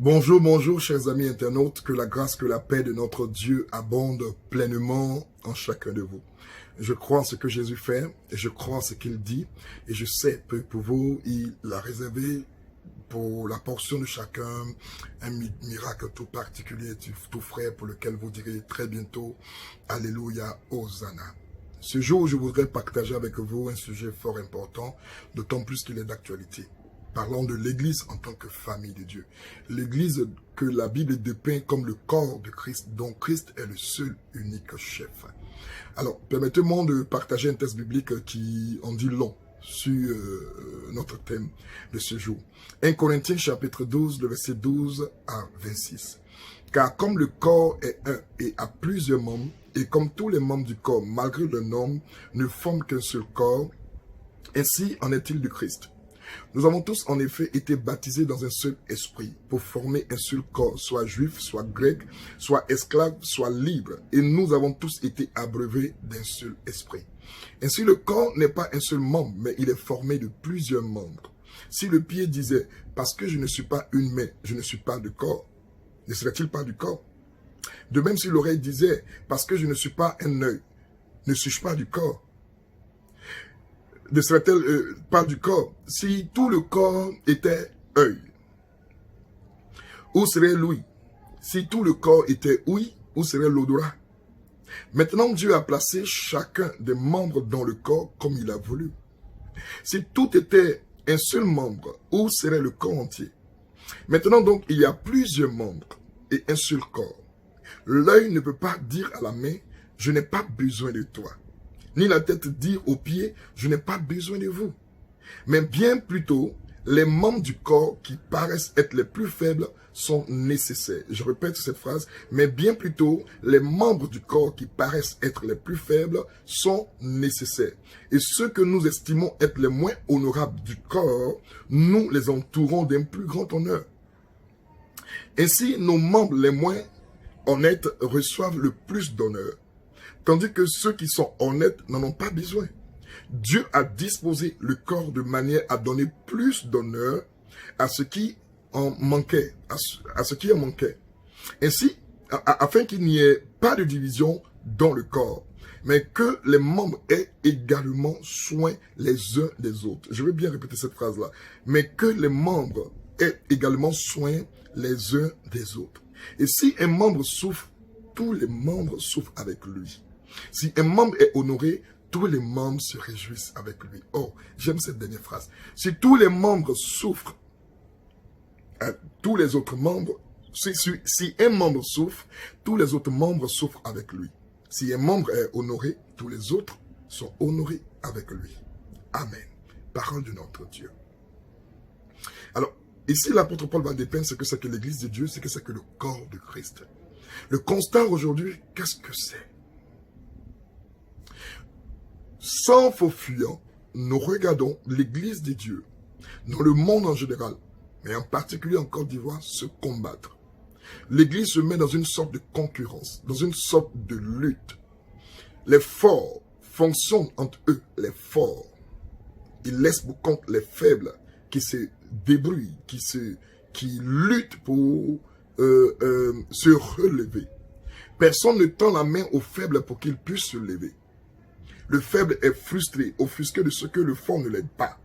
Bonjour, bonjour, chers amis internautes, que la grâce, que la paix de notre Dieu abonde pleinement en chacun de vous. Je crois en ce que Jésus fait, et je crois en ce qu'il dit, et je sais que pour vous, il a réservé pour la portion de chacun un miracle tout particulier, tout frais, pour lequel vous direz très bientôt, Alléluia, Hosanna. Ce jour, je voudrais partager avec vous un sujet fort important, d'autant plus qu'il est d'actualité. Parlons de l'Église en tant que famille de Dieu. L'Église que la Bible dépeint comme le corps de Christ, dont Christ est le seul unique chef. Alors, permettez-moi de partager un texte biblique qui en dit long sur notre thème de ce jour. 1 Corinthiens chapitre 12, le verset 12 à 26. Car comme le corps est un et a plusieurs membres, et comme tous les membres du corps, malgré le nombre, ne forment qu'un seul corps, ainsi en est-il du Christ. Nous avons tous en effet été baptisés dans un seul esprit pour former un seul corps, soit juif, soit grec, soit esclave, soit libre. Et nous avons tous été abreuvés d'un seul esprit. Ainsi le corps n'est pas un seul membre, mais il est formé de plusieurs membres. Si le pied disait, parce que je ne suis pas une main, je ne suis pas de corps, ne serait-il pas du corps? De même si l'oreille disait, parce que je ne suis pas un œil, ne suis-je pas du corps? Ne serait-elle pas du corps? Si tout le corps était œil, où serait l'ouïe? Si tout le corps était ouïe, où serait l'odorat? Maintenant, Dieu a placé chacun des membres dans le corps comme il a voulu. Si tout était un seul membre, où serait le corps entier? Maintenant donc, il y a plusieurs membres et un seul corps. L'œil ne peut pas dire à la main, je n'ai pas besoin de toi. Ni la tête dire aux pieds, je n'ai pas besoin de vous. Mais bien plutôt, les membres du corps qui paraissent être les plus faibles sont nécessaires. Je répète cette phrase, mais bien plutôt, les membres du corps qui paraissent être les plus faibles sont nécessaires. Et ceux que nous estimons être les moins honorables du corps, nous les entourons d'un plus grand honneur. Ainsi, nos membres les moins honnêtes reçoivent le plus d'honneur, tandis que ceux qui sont honnêtes n'en ont pas besoin. Dieu a disposé le corps de manière à donner plus d'honneur à ce qui en manquait, à ce qui en manquait. Ainsi, afin qu'il n'y ait pas de division dans le corps, mais que les membres aient également soin les uns des autres. Je vais bien répéter cette phrase-là. Mais que les membres aient également soin les uns des autres. Et si un membre souffre, tous les membres souffrent avec lui. Si un membre est honoré, tous les membres se réjouissent avec lui. Oh, j'aime cette dernière phrase. Si tous les membres souffrent, tous les autres membres, si un membre souffre, tous les autres membres souffrent avec lui. Si un membre est honoré, tous les autres sont honorés avec lui. Amen. Parole de notre Dieu. Alors, ici, l'apôtre Paul va dépeindre ce que c'est que l'Église de Dieu, ce que c'est que le corps de Christ. Le constat aujourd'hui, qu'est-ce que c'est? Sans faux fuyant, nous regardons l'Église de Dieu, dans le monde en général, mais en particulier en Côte d'Ivoire, se combattre. L'Église se met dans une sorte de concurrence, dans une sorte de lutte. Les forts fonctionnent entre eux, les forts. Ils laissent pour compte les faibles qui se débrouillent, qui luttent pour se relever. Personne ne tend la main aux faibles pour qu'ils puissent se lever. Le faible est frustré, offusqué de ce que le fort ne l'aide pas.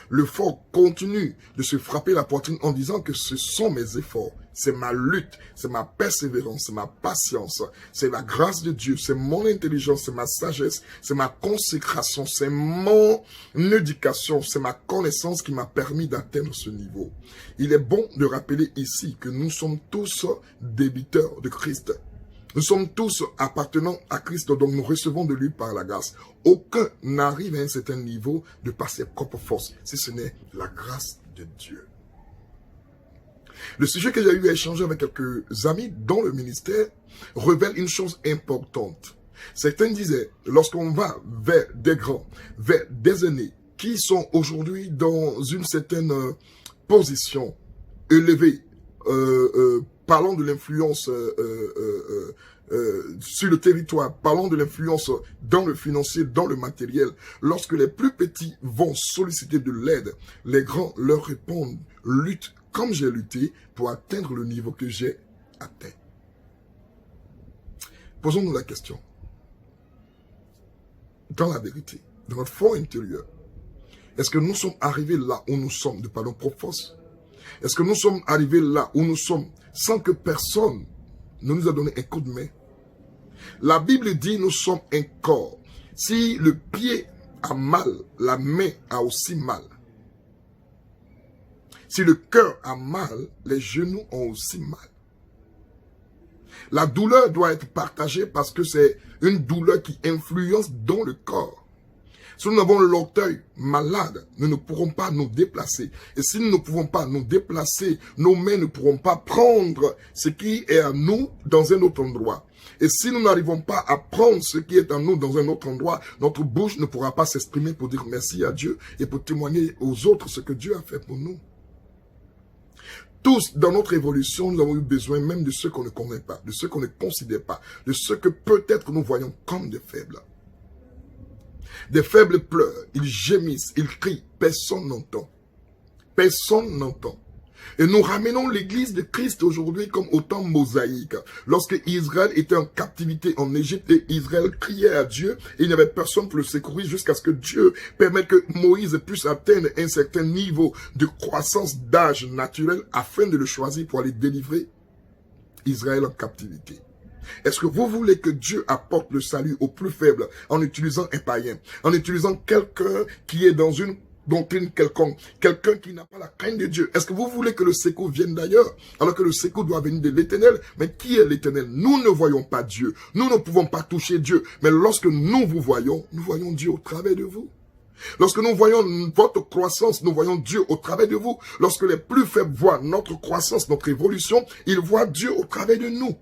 Le fort continue de se frapper la poitrine en disant que ce sont mes efforts, c'est ma lutte, c'est ma persévérance, c'est ma patience, c'est la grâce de Dieu, c'est mon intelligence, c'est ma sagesse, c'est ma consécration, c'est mon éducation, c'est ma connaissance qui m'a permis d'atteindre ce niveau. Il est bon de rappeler ici que nous sommes tous débiteurs de Christ. Nous sommes tous appartenant à Christ, donc nous recevons de lui par la grâce. Aucun n'arrive à un certain niveau de par ses propres forces, si ce n'est la grâce de Dieu. Le sujet que j'ai eu à échanger avec quelques amis dans le ministère révèle une chose importante. Certains disaient, lorsqu'on va vers des grands, vers des aînés, qui sont aujourd'hui dans une certaine position élevée, parlons de l'influence sur le territoire, parlons de l'influence dans le financier, dans le matériel. Lorsque les plus petits vont solliciter de l'aide, les grands leur répondent, lutte comme j'ai lutté pour atteindre le niveau que j'ai atteint. Posons-nous la question. Dans la vérité, dans notre fort intérieur, est-ce que nous sommes arrivés là où nous sommes de par nos propres forces? Est-ce que nous sommes arrivés là où nous sommes sans que personne ne nous a donné un coup de main? La Bible dit nous sommes un corps. Si le pied a mal, la main a aussi mal. Si le cœur a mal, les genoux ont aussi mal. La douleur doit être partagée parce que c'est une douleur qui influence dans le corps. Si nous avons l'orteil malade, nous ne pourrons pas nous déplacer. Et si nous ne pouvons pas nous déplacer, nos mains ne pourront pas prendre ce qui est à nous dans un autre endroit. Et si nous n'arrivons pas à prendre ce qui est à nous dans un autre endroit, notre bouche ne pourra pas s'exprimer pour dire merci à Dieu et pour témoigner aux autres ce que Dieu a fait pour nous. Tous, dans notre évolution, nous avons eu besoin même de ceux qu'on ne connaît pas, de ceux qu'on ne considère pas, de ceux que peut-être nous voyons comme des faibles. Des faibles pleurent, ils gémissent, ils crient, personne n'entend. Personne n'entend. Et nous ramenons l'église de Christ aujourd'hui comme au temps mosaïque. Lorsque Israël était en captivité en Égypte et Israël criait à Dieu, et il n'y avait personne pour le secourir jusqu'à ce que Dieu permette que Moïse puisse atteindre un certain niveau de croissance d'âge naturel afin de le choisir pour aller délivrer Israël en captivité. Est-ce que vous voulez que Dieu apporte le salut aux plus faibles en utilisant un païen, en utilisant quelqu'un qui est dans une doctrine quelconque, quelqu'un qui n'a pas la crainte de Dieu? Est-ce que vous voulez que le secours vienne d'ailleurs, alors que le secours doit venir de l'Éternel? Mais qui est l'Éternel? Nous ne voyons pas Dieu, nous ne pouvons pas toucher Dieu, mais lorsque nous vous voyons, nous voyons Dieu au travers de vous. Lorsque nous voyons votre croissance, nous voyons Dieu au travers de vous. Lorsque les plus faibles voient notre croissance, notre évolution, ils voient Dieu au travers de nous.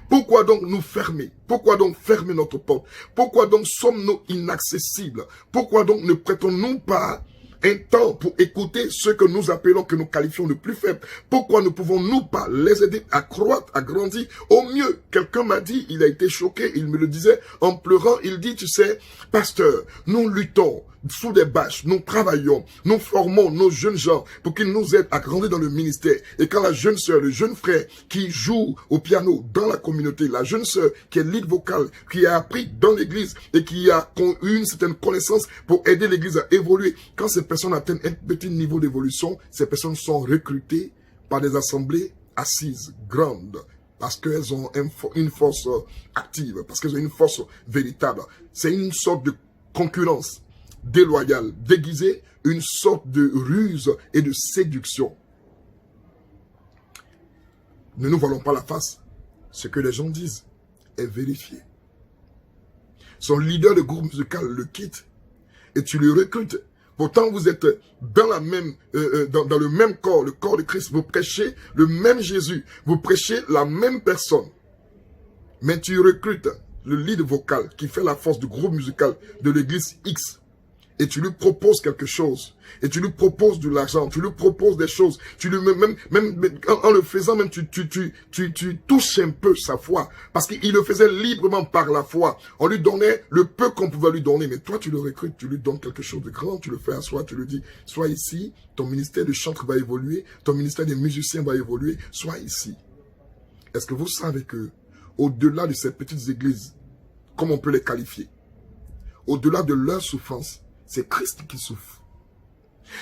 Pourquoi donc nous fermer? Pourquoi donc fermer notre porte? Pourquoi donc sommes-nous inaccessibles? Pourquoi donc ne prêtons-nous pas un temps pour écouter ceux que nous appelons, que nous qualifions de plus faibles? Pourquoi ne pouvons-nous pas les aider à croître, à grandir? Au mieux, quelqu'un m'a dit, il a été choqué, il me le disait en pleurant, il dit, tu sais, pasteur, nous luttons sous des bâches, nous travaillons, nous formons nos jeunes gens pour qu'ils nous aident à grandir dans le ministère. Et quand la jeune sœur, le jeune frère qui joue au piano dans la communauté, la jeune sœur qui est lead vocal, qui a appris dans l'église et qui a eu une certaine connaissance pour aider l'église à évoluer, quand ces personnes atteignent un petit niveau d'évolution, ces personnes sont recrutées par des assemblées assises, grandes, parce qu'elles ont une force active, parce qu'elles ont une force véritable. C'est une sorte de concurrence déloyale, déguisée, une sorte de ruse et de séduction. Ne nous voilons pas la face. Ce que les gens disent est vérifié. Son leader de groupe musical le quitte et tu le recrutes. Pourtant, vous êtes dans la même, dans le même corps, le corps de Christ. Vous prêchez le même Jésus. Vous prêchez la même personne. Mais tu recrutes le lead vocal qui fait la force du groupe musical de l'église X. Et tu lui proposes quelque chose. Et tu lui proposes de l'argent. Tu lui proposes des choses. Tu lui, même en le faisant, même tu touches un peu sa foi. Parce qu'il le faisait librement par la foi. On lui donnait le peu qu'on pouvait lui donner. Mais toi, tu le recrutes. Tu lui donnes quelque chose de grand. Tu le fais asseoir. Tu lui dis, sois ici. Ton ministère de chantre va évoluer. Ton ministère des musiciens va évoluer. Sois ici. Est-ce que vous savez que, au-delà de ces petites églises, comme on peut les qualifier, au-delà de leur souffrance, c'est Christ qui souffre.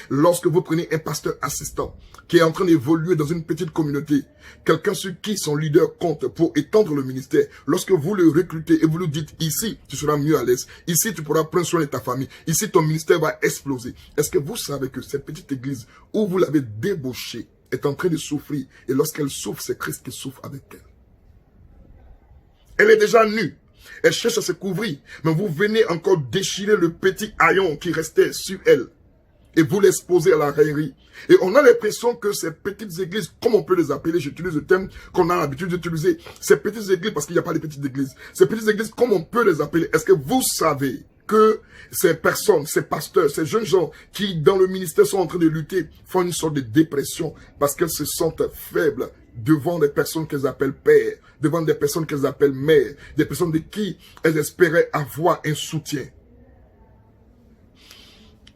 Lorsque vous prenez un pasteur assistant qui est en train d'évoluer dans une petite communauté, quelqu'un sur qui son leader compte pour étendre le ministère, lorsque vous le recrutez et vous lui dites, ici, tu seras mieux à l'aise, ici, tu pourras prendre soin de ta famille, ici, ton ministère va exploser. Est-ce que vous savez que cette petite église où vous l'avez débauchée est en train de souffrir, et lorsqu'elle souffre, c'est Christ qui souffre avec elle. Elle est déjà nue. Elle cherche à se couvrir, mais vous venez encore déchirer le petit haillon qui restait sur elle et vous l'exposez à la raillerie. Et on a l'impression que ces petites églises, comme on peut les appeler, j'utilise le terme qu'on a l'habitude d'utiliser, ces petites églises, parce qu'il n'y a pas de petites églises, ces petites églises, comme on peut les appeler, est-ce que vous savez que ces personnes, ces pasteurs, ces jeunes gens qui dans le ministère sont en train de lutter, font une sorte de dépression parce qu'elles se sentent faibles devant des personnes qu'elles appellent pères, devant des personnes qu'elles appellent mères, des personnes de qui elles espéraient avoir un soutien.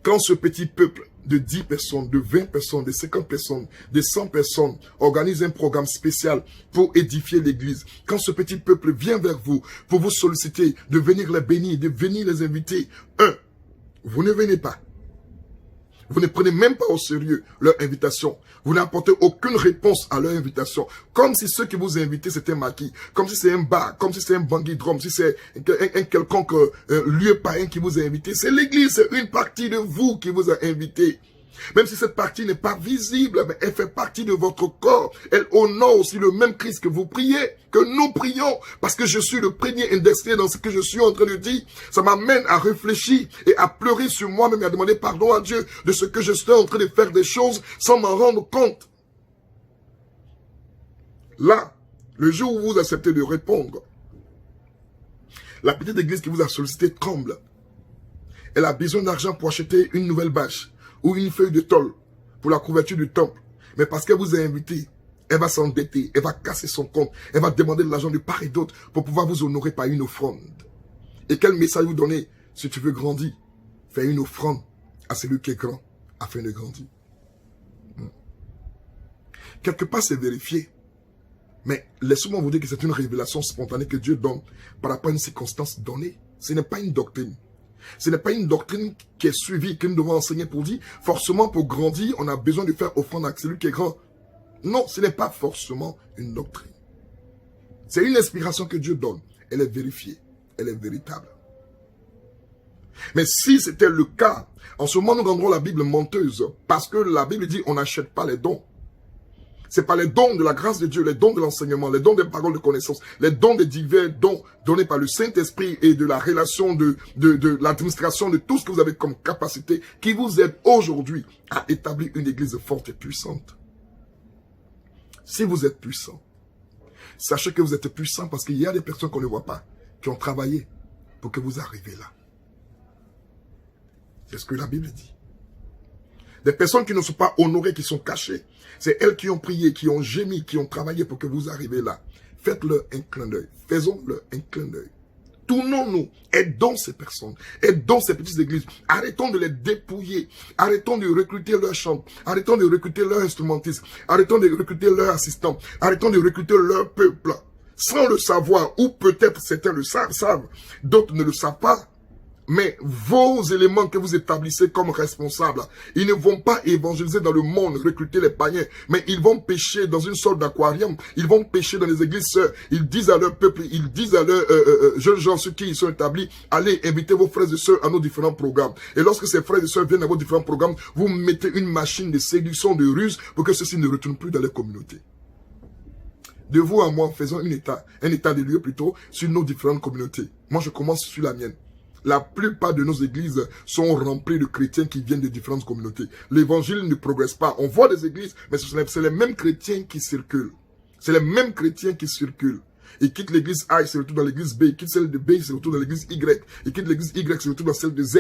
Quand ce petit peuple de 10 personnes, de 20 personnes, de 50 personnes, de 100 personnes organisent un programme spécial pour édifier l'église. Quand ce petit peuple vient vers vous pour vous solliciter de venir les bénir, de venir les inviter, vous ne venez pas. Vous ne prenez même pas au sérieux leur invitation. Vous n'apportez aucune réponse à leur invitation. Comme si ceux qui vous invitaient, c'était un maquis. Comme si c'est un bar. Comme si c'est un bangui drum. Si c'est un quelconque lieu païen qui vous a invité. C'est l'église. C'est une partie de vous qui vous a invité. Même si cette partie n'est pas visible, mais elle fait partie de votre corps. Elle honore aussi le même Christ que vous priez, que nous prions. Parce que je suis le premier indexé dans ce que je suis en train de dire. Ça m'amène à réfléchir et à pleurer sur moi-même et à demander pardon à Dieu de ce que je suis en train de faire des choses sans m'en rendre compte. Là, le jour où vous acceptez de répondre, la petite église qui vous a sollicité tremble. Elle a besoin d'argent pour acheter une nouvelle bâche ou une feuille de tôle pour la couverture du temple. Mais parce qu'elle vous a invité, elle va s'endetter, elle va casser son compte, elle va demander de l'argent de part et d'autre pour pouvoir vous honorer par une offrande. Et quel message vous donnez? Si tu veux grandir, fais une offrande à celui qui est grand afin de grandir. Quelque part, c'est vérifié. Mais laissez-moi vous dire que c'est une révélation spontanée que Dieu donne par rapport à une circonstance donnée. Ce n'est pas une doctrine. Ce n'est pas une doctrine qui est suivie, que nous devons enseigner pour dire, forcément pour grandir, on a besoin de faire offrande à celui qui est grand. Non, ce n'est pas forcément une doctrine. C'est une inspiration que Dieu donne. Elle est vérifiée. Elle est véritable. Mais si c'était le cas, en ce moment nous rendrons la Bible menteuse. Parce que la Bible dit, on n'achète pas les dons. C'est pas les dons de la grâce de Dieu, les dons de l'enseignement, les dons des paroles de connaissance, les dons des divers dons donnés par le Saint-Esprit et de la relation de l'administration de tout ce que vous avez comme capacité qui vous aide aujourd'hui à établir une église forte et puissante. Si vous êtes puissant, sachez que vous êtes puissant parce qu'il y a des personnes qu'on ne voit pas, qui ont travaillé pour que vous arriviez là. C'est ce que la Bible dit. Des personnes qui ne sont pas honorées, qui sont cachées. C'est elles qui ont prié, qui ont gémi, qui ont travaillé pour que vous arriviez là. Faites-leur un clin d'œil. Faisons-leur un clin d'œil. Tournons-nous. Aidons ces personnes. Aidons ces petites églises. Arrêtons de les dépouiller. Arrêtons de recruter leurs chants. Arrêtons de recruter leurs instrumentistes. Arrêtons de recruter leurs assistants. Arrêtons de recruter leur peuple. Sans le savoir, ou peut-être certains le savent, d'autres ne le savent pas. Mais vos éléments que vous établissez comme responsables, ils ne vont pas évangéliser dans le monde, recruter les païens, mais ils vont pêcher dans une sorte d'aquarium, ils vont pêcher dans les églises sœurs, ils disent à leur peuple, ils disent à leurs jeunes gens, ceux qui y sont établis, allez inviter vos frères et sœurs à nos différents programmes. Et lorsque ces frères et sœurs viennent à vos différents programmes, vous mettez une machine de séduction, de ruse, pour que ceux-ci ne retournent plus dans leur communauté. De vous à moi, faisons un état de lieu plutôt, sur nos différentes communautés. Moi, je commence sur la mienne. La plupart de nos églises sont remplies de chrétiens qui viennent de différentes communautés. L'évangile ne progresse pas. On voit des églises, mais c'est les mêmes chrétiens qui circulent. C'est les mêmes chrétiens qui circulent. Ils quittent l'église A, ils se retrouvent dans l'église B. Ils quittent celle de B, ils se retrouvent dans l'église Y. Ils quittent l'église Y, ils se retrouvent dans celle de Z.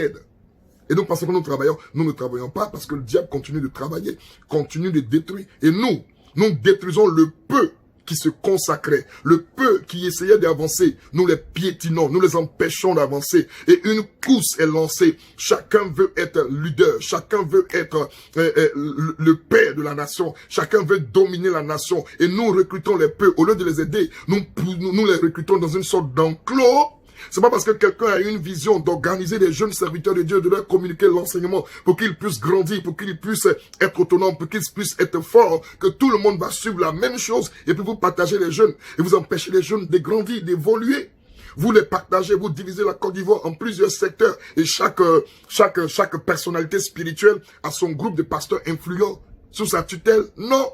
Et donc, parce que nous travaillons, nous ne travaillons pas parce que le diable continue de travailler, continue de détruire. Et nous détruisons le peu qui se consacraient, le peu qui essayait d'avancer, nous les piétinons, nous les empêchons d'avancer. Et une course est lancée. Chacun veut être leader, chacun veut être le père de la nation, chacun veut dominer la nation. Et nous recrutons les peu, au lieu de les aider, nous les recrutons dans une sorte d'enclos. C'est pas parce que quelqu'un a une vision d'organiser des jeunes serviteurs de Dieu, de leur communiquer l'enseignement pour qu'ils puissent grandir, pour qu'ils puissent être autonomes, pour qu'ils puissent être forts, que tout le monde va suivre la même chose et puis vous partagez les jeunes et vous empêchez les jeunes de grandir, d'évoluer. Vous les partagez, vous divisez la Côte d'Ivoire en plusieurs secteurs et chaque personnalité spirituelle a son groupe de pasteurs influents sous sa tutelle. Non!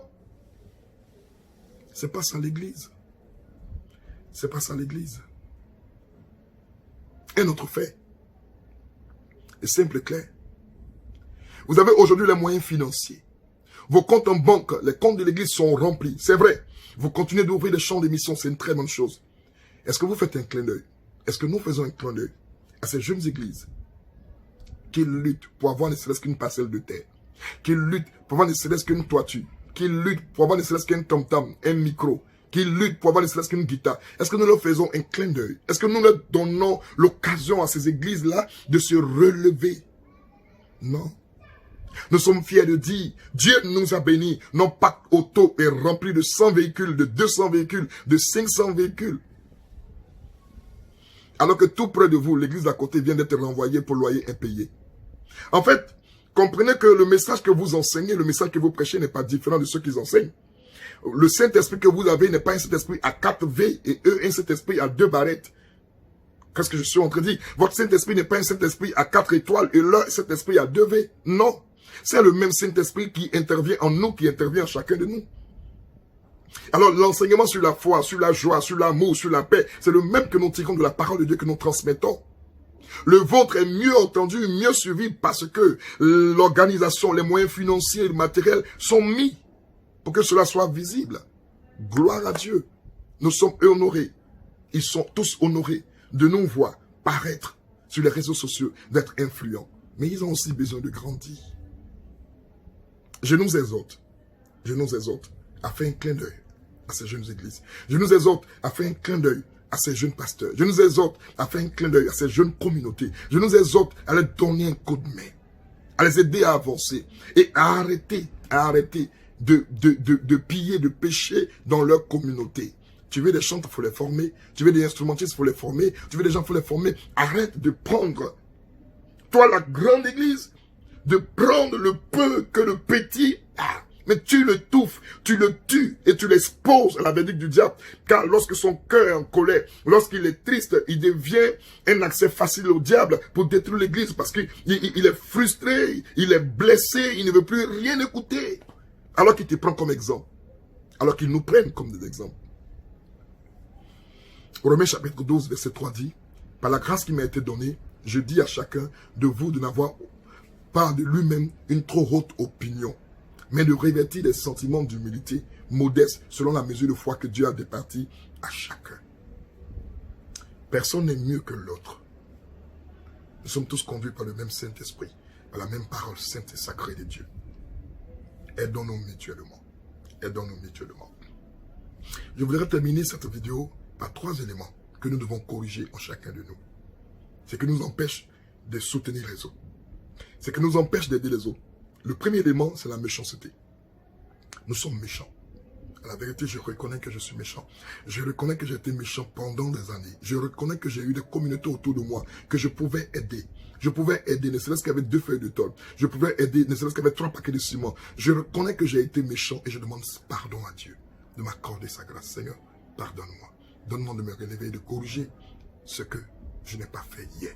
C'est pas ça l'église. C'est pas ça l'église. Un autre fait est simple et clair. Vous avez aujourd'hui les moyens financiers. Vos comptes en banque, les comptes de l'église sont remplis. C'est vrai. Vous continuez d'ouvrir des champs d'émission, c'est une très bonne chose. Est-ce que vous faites un clin d'œil? Est-ce que nous faisons un clin d'œil à ces jeunes églises qui luttent pour avoir ne serait-ce qu'une parcelle de terre, qui luttent pour avoir ne serait-ce qu'une toiture, qui luttent pour avoir ne serait-ce qu'un tom-tom, un micro, qui luttent pour avoir ne serait-ce qu'une guitare? Est-ce que nous leur faisons un clin d'œil? Est-ce que nous leur donnons l'occasion à ces églises-là de se relever? Non. Nous sommes fiers de dire, Dieu nous a bénis. Nos parcs auto est rempli de 100 véhicules, de 200 véhicules, de 500 véhicules. Alors que tout près de vous, l'église d'à côté vient d'être renvoyée pour loyer impayé. En fait, comprenez que le message que vous enseignez, le message que vous prêchez n'est pas différent de ceux qu'ils enseignent. Le Saint-Esprit que vous avez n'est pas un Saint-Esprit à 4 V et eux un Saint-Esprit à 2 barrettes. Qu'est-ce que je suis en train de dire? Votre Saint-Esprit n'est pas un Saint-Esprit à 4 étoiles et leur Saint-Esprit à 2 V. Non. C'est le même Saint-Esprit qui intervient en nous, qui intervient en chacun de nous. Alors l'enseignement sur la foi, sur la joie, sur l'amour, sur la paix, c'est le même que nous tirons de la parole de Dieu que nous transmettons. Le vôtre est mieux entendu, mieux suivi parce que l'organisation, les moyens financiers et matériels sont mis pour que cela soit visible. Gloire à Dieu. Nous sommes honorés. Ils sont tous honorés de nous voir paraître sur les réseaux sociaux, d'être influents. Mais ils ont aussi besoin de grandir. Je nous exhorte à faire un clin d'œil à ces jeunes églises. Je nous exhorte à faire un clin d'œil à ces jeunes pasteurs. Je nous exhorte à faire un clin d'œil à ces jeunes communautés. Je nous exhorte à leur donner un coup de main, à les aider à avancer et à arrêter de piller, de pécher dans leur communauté. Tu veux des chanteurs, il faut les former. Tu veux des instrumentistes, il faut les former. Tu veux des gens, il faut les former. Arrête de prendre, toi la grande église, de prendre le peu que le petit a. Mais tu le touffes, tu le tues et tu l'exposes à la verdict du diable. Car lorsque son cœur est en colère, lorsqu'il est triste, il devient un accès facile au diable pour détruire l'église parce qu'il est frustré, il est blessé, il ne veut plus rien écouter. Alors qu'il te prend comme exemple. Alors qu'ils nous prennent comme des exemples. Romains chapitre 12, verset 3 dit, « Par la grâce qui m'a été donnée, je dis à chacun de vous de n'avoir pas de lui-même une trop haute opinion, mais de revêtir des sentiments d'humilité modeste selon la mesure de foi que Dieu a départie à chacun. » Personne n'est mieux que l'autre. Nous sommes tous conduits par le même Saint-Esprit, par la même parole sainte et sacrée de Dieu. Aidons-nous mutuellement. Aidons-nous mutuellement. Je voudrais terminer cette vidéo par 3 éléments que nous devons corriger en chacun de nous. C'est que nous empêche de soutenir les autres. C'est que nous empêche d'aider les autres. Le premier élément, c'est la méchanceté. Nous sommes méchants. À la vérité, je reconnais que je suis méchant. Je reconnais que j'ai été méchant pendant des années. Je reconnais que j'ai eu des communautés autour de moi que je pouvais aider. Je pouvais aider, ne serait-ce qu'avec 2 feuilles de tôle. Je pouvais aider, ne serait-ce qu'avec 3 paquets de ciment. Je reconnais que j'ai été méchant et je demande pardon à Dieu de m'accorder sa grâce. Seigneur, pardonne-moi. Donne-moi de me relever et de corriger ce que je n'ai pas fait hier.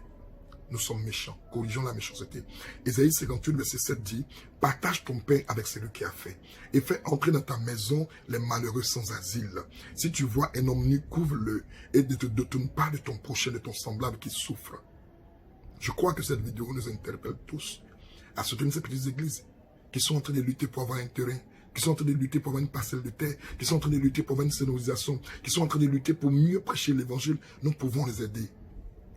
Nous sommes méchants. Corrigeons la méchanceté. Ésaïe 58, verset 7 dit, « Partage ton pain avec celui qui a faim et fais entrer dans ta maison les malheureux sans asile. Si tu vois un homme nu, couvre-le et ne te détourne pas de ton prochain, de ton semblable qui souffre. » Je crois que cette vidéo nous interpelle tous à soutenir ces petites églises qui sont en train de lutter pour avoir un terrain, qui sont en train de lutter pour avoir une parcelle de terre, qui sont en train de lutter pour avoir une sonorisation, qui sont en train de lutter pour mieux prêcher l'évangile. Nous pouvons les aider.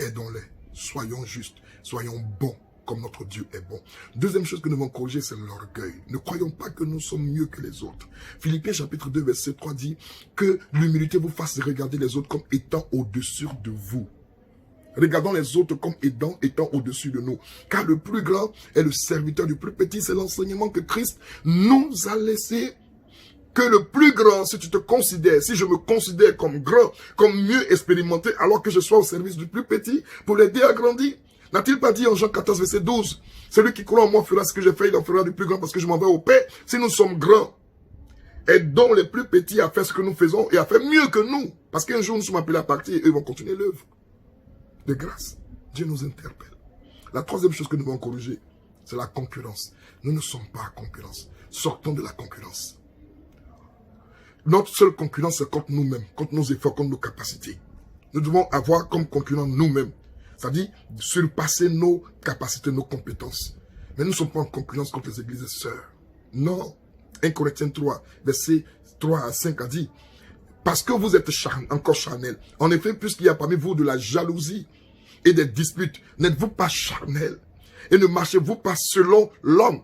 Aidons-les. Soyons justes, soyons bons comme notre Dieu est bon. Deuxième chose que nous devons corriger, c'est l'orgueil. Ne croyons pas que nous sommes mieux que les autres. Philippiens chapitre 2, verset 3 dit que l'humilité vous fasse regarder les autres comme étant au-dessus de vous. Regardons les autres comme étant au-dessus de nous. Car le plus grand est le serviteur du plus petit. C'est l'enseignement que Christ nous a laissé. Que le plus grand, si tu te considères, si je me considère comme grand, comme mieux expérimenté, alors que je sois au service du plus petit, pour l'aider à grandir. N'a-t-il pas dit en Jean 14, verset 12, « Celui qui croit en moi fera ce que j'ai fait, il en fera du plus grand parce que je m'en vais au Père. » Si nous sommes grands, aidons les plus petits à faire ce que nous faisons et à faire mieux que nous. Parce qu'un jour, nous sommes appelés à partir et eux vont continuer l'œuvre. De grâce, Dieu nous interpelle. La troisième chose que nous devons corriger, c'est la concurrence. Nous ne sommes pas en concurrence. Sortons de la concurrence. Notre seule concurrence, c'est contre nous-mêmes, contre nos efforts, contre nos capacités. Nous devons avoir comme concurrent nous-mêmes. C'est-à-dire surpasser nos capacités, nos compétences. Mais nous ne sommes pas en concurrence contre les églises sœurs. Non. 1 Corinthiens 3, verset 3 à 5 a dit, « Parce que vous êtes encore charnel. En effet, puisqu'il y a parmi vous de la jalousie et des disputes, n'êtes-vous pas charnel? Et ne marchez-vous pas selon l'homme?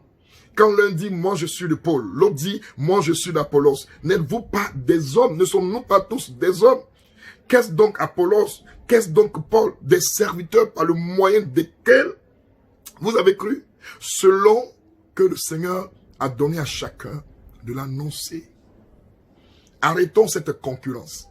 Quand l'un dit, moi je suis de Paul, l'autre dit, moi je suis d'Apollos. N'êtes-vous pas des hommes? Ne sommes-nous pas tous des hommes? Qu'est-ce donc Apollos? Qu'est-ce donc Paul? Des serviteurs par le moyen desquels vous avez cru, selon que le Seigneur a donné à chacun de l'annoncer. Arrêtons cette concurrence.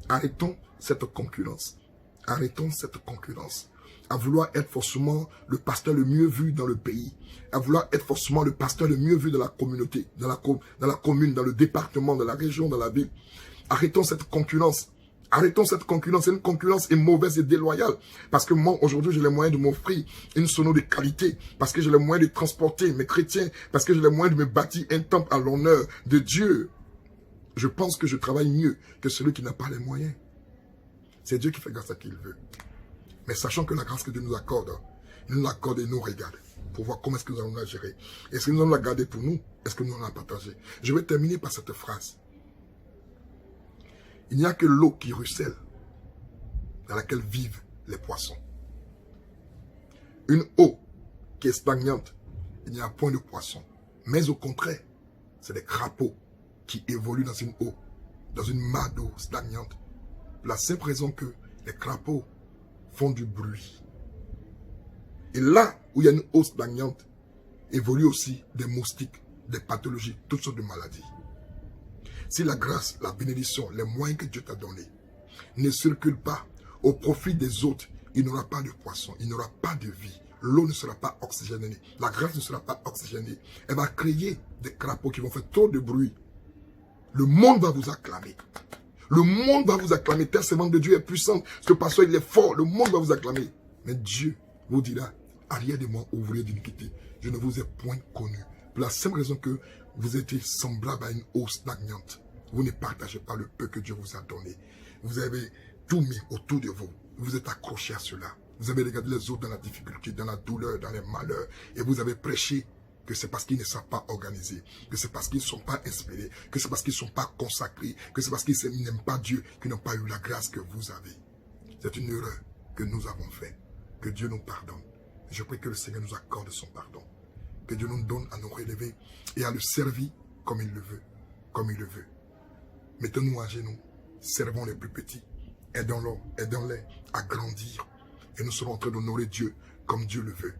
Arrêtons cette concurrence. Arrêtons cette concurrence. À vouloir être forcément le pasteur le mieux vu dans le pays. À vouloir être forcément le pasteur le mieux vu dans la communauté, dans la commune, dans le département, dans la région, dans la ville. Arrêtons cette concurrence. Arrêtons cette concurrence. Une concurrence est mauvaise et déloyale. Parce que moi, aujourd'hui, j'ai les moyens de m'offrir une sono de qualité. Parce que j'ai les moyens de transporter mes chrétiens. Parce que j'ai les moyens de me bâtir un temple à l'honneur de Dieu. Je pense que je travaille mieux que celui qui n'a pas les moyens. C'est Dieu qui fait grâce à qui il veut. Mais sachant que la grâce que Dieu nous accorde, il nous l'accorde et nous regarde. Pour voir comment est-ce que nous allons la gérer. Est-ce que nous allons la garder pour nous? Est-ce que nous allons la partager? Je vais terminer par cette phrase. Il n'y a que l'eau qui ruisselle, dans laquelle vivent les poissons. Une eau qui est stagnante, il n'y a point de poissons. Mais au contraire, c'est des crapauds qui évoluent dans une eau, dans une mare d'eau stagnante. La simple raison que les crapauds font du bruit. Et là où il y a une eau stagnante, évoluent aussi des moustiques, des pathologies, toutes sortes de maladies. Si la grâce, la bénédiction, les moyens que Dieu t'a donnés ne circulent pas au profit des autres, il n'y aura pas de poisson, il n'y aura pas de vie. L'eau ne sera pas oxygénée, la grâce ne sera pas oxygénée. Elle va créer des crapauds qui vont faire trop de bruit. Le monde va vous acclamer. Le monde va vous acclamer. Tel servant de Dieu est puissant. Ce pasteur, il est fort. Le monde va vous acclamer. Mais Dieu vous dira, arrière de moi, ouvrier d'iniquité. Je ne vous ai point connu. Pour la simple raison que vous étiez semblable à une eau stagnante. Vous ne partagez pas le peu que Dieu vous a donné. Vous avez tout mis autour de vous. Vous êtes accroché à cela. Vous avez regardé les autres dans la difficulté, dans la douleur, dans les malheurs. Et vous avez prêché que c'est parce qu'ils ne sont pas organisés, que c'est parce qu'ils ne sont pas inspirés, que c'est parce qu'ils ne sont pas consacrés, que c'est parce qu'ils n'aiment pas Dieu, qu'ils n'ont pas eu la grâce que vous avez. C'est une erreur que nous avons faite. Que Dieu nous pardonne. Je prie que le Seigneur nous accorde son pardon. Que Dieu nous donne à nous relever et à le servir comme il le veut. Comme il le veut. Mettons-nous à genoux. Servons les plus petits. Aidons-les à grandir. Et nous serons en train d'honorer Dieu comme Dieu le veut.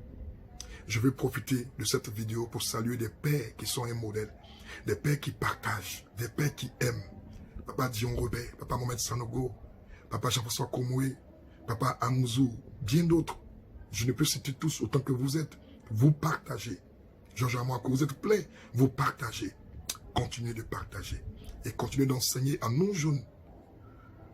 Je vais profiter de cette vidéo pour saluer des pères qui sont un modèle. Des pères qui partagent. Des pères qui aiment. Papa Dion Robert, Papa Mohamed Sanogo, Papa Jean-François Komoué, Papa Amouzou, bien d'autres. Je ne peux citer tous autant que vous êtes. Vous partagez. Georges Amouakou, vous êtes plein. Vous partagez. Continuez de partager. Et continuez d'enseigner à nos jeunes.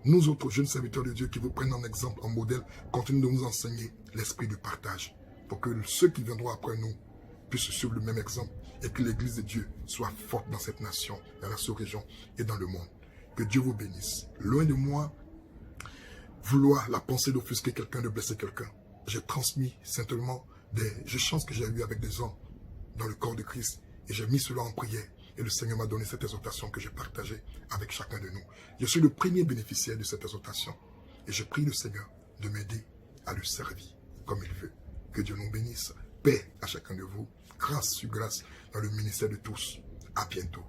Nous autres jeunes serviteurs de Dieu qui vous prennent en exemple, en modèle, continuez de nous enseigner l'esprit du partage. Pour que ceux qui viendront après nous puissent suivre le même exemple. Et que l'église de Dieu soit forte dans cette nation, dans la sous-région et dans le monde. Que Dieu vous bénisse. Loin de moi, vouloir la pensée d'offusquer quelqu'un, de blesser quelqu'un. J'ai transmis simplement des échanges que j'ai eus avec des hommes dans le corps de Christ. Et j'ai mis cela en prière. Et le Seigneur m'a donné cette exhortation que j'ai partagée avec chacun de nous. Je suis le premier bénéficiaire de cette exhortation. Et je prie le Seigneur de m'aider à le servir comme il veut. Que Dieu nous bénisse. Paix à chacun de vous. Grâce sur grâce dans le ministère de tous. À bientôt.